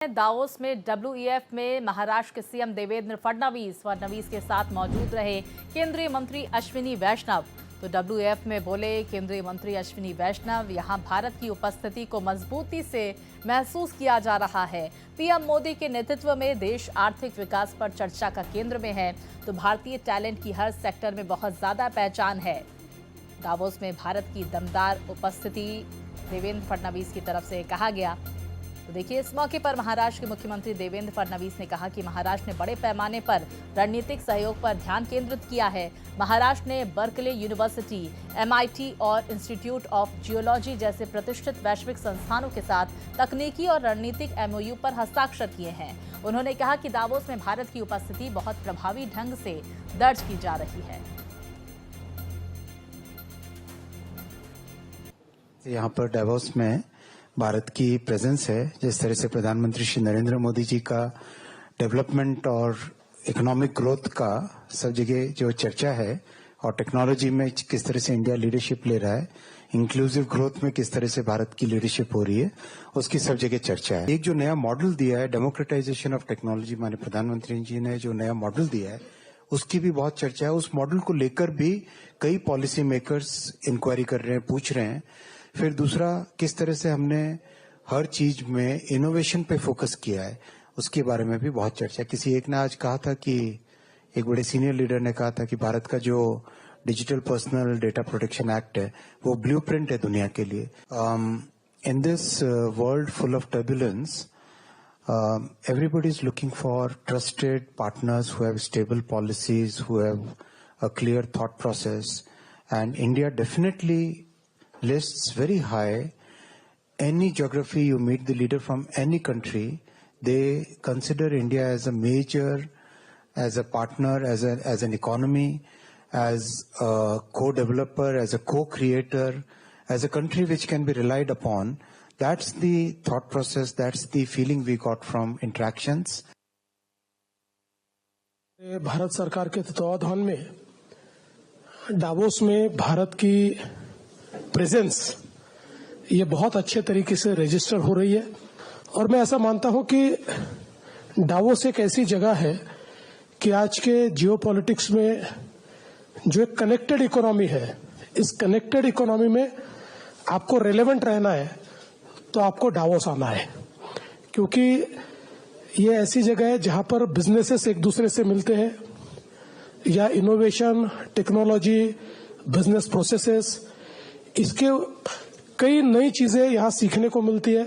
Davos में WEF में महाराष्ट्र के सीएम देवेंद्र फडणवीस के साथ मौजूद रहे केंद्रीय मंत्री अश्विनी वैष्णव। तो डब्ल्यूईएफ में बोले केंद्रीय मंत्री अश्विनी वैष्णव, यहां भारत की उपस्थिति को मजबूती से महसूस किया जा रहा है। पीएम मोदी के नेतृत्व में देश आर्थिक विकास पर चर्चा का केंद्र में है, तो भारतीय टैलेंट की हर सेक्टर में बहुत ज्यादा पहचान है। दावोस में भारत की दमदार उपस्थिति देवेंद्र फडणवीस की तरफ से कहा गया। तो देखिए, इस मौके पर महाराष्ट्र के मुख्यमंत्री देवेंद्र फडणवीस ने कहा कि महाराष्ट्र ने बड़े पैमाने पर रणनीतिक सहयोग पर ध्यान केंद्रित किया है। महाराष्ट्र ने बर्कले यूनिवर्सिटी, MIT और इंस्टीट्यूट ऑफ जियोलॉजी जैसे प्रतिष्ठित वैश्विक संस्थानों के साथ तकनीकी और रणनीतिक MOU पर हस्ताक्षर किए हैं। उन्होंने कहा कि दावोस में भारत की उपस्थिति बहुत प्रभावी ढंग से दर्ज की जा रही है। यहाँ पर दावोस में भारत की प्रेजेंस है। जिस तरह से प्रधानमंत्री श्री नरेंद्र मोदी जी का डेवलपमेंट और इकोनॉमिक ग्रोथ का सब जगह जो चर्चा है, और टेक्नोलॉजी में किस तरह से इंडिया लीडरशिप ले रहा है, इंक्लूसिव ग्रोथ में किस तरह से भारत की लीडरशिप हो रही है, उसकी सब जगह चर्चा है। एक जो नया मॉडल दिया है डेमोक्रेटाइजेशन ऑफ टेक्नोलॉजी, माननीय प्रधानमंत्री जी ने जो नया मॉडल दिया है उसकी भी बहुत चर्चा है। उस मॉडल को लेकर भी कई पॉलिसी मेकर्स इंक्वायरी कर रहे हैं, पूछ रहे हैं। फिर दूसरा, किस तरह से हमने हर चीज में इनोवेशन पे फोकस किया है, उसके बारे में भी बहुत चर्चा। किसी एक ने आज कहा था कि एक बड़े सीनियर लीडर ने कहा था कि भारत का जो digital personal data protection act है वो ब्लूप्रिंट है दुनिया के लिए। In this world full of turbulence, everybody is looking for trusted partners who have stable policies, who have a clear thought process, and India definitely lists very high. Any geography you meet the leader from any country, they consider India as a major, as a partner, as an economy, as a co-developer, as a co-creator, as a country which can be relied upon. That's the thought process, that's the feeling we got from interactions. Bharat सरकार के तत्वावधान में Davos में भारत की presence ये बहुत अच्छे तरीके से रजिस्टर हो रही है, और मैं ऐसा मानता हूं कि दावोस एक ऐसी जगह है कि आज के जियोपॉलिटिक्स में जो एक कनेक्टेड इकोनॉमी है, इस कनेक्टेड इकोनॉमी में आपको रेलेवेंट रहना है तो आपको दावोस आना है, क्योंकि ये ऐसी जगह है जहां पर बिजनेसेस एक दूसरे से मिलते हैं, या इनोवेशन, टेक्नोलॉजी, बिजनेस प्रोसेसेस, इसके कई नई चीजें यहां सीखने को मिलती है।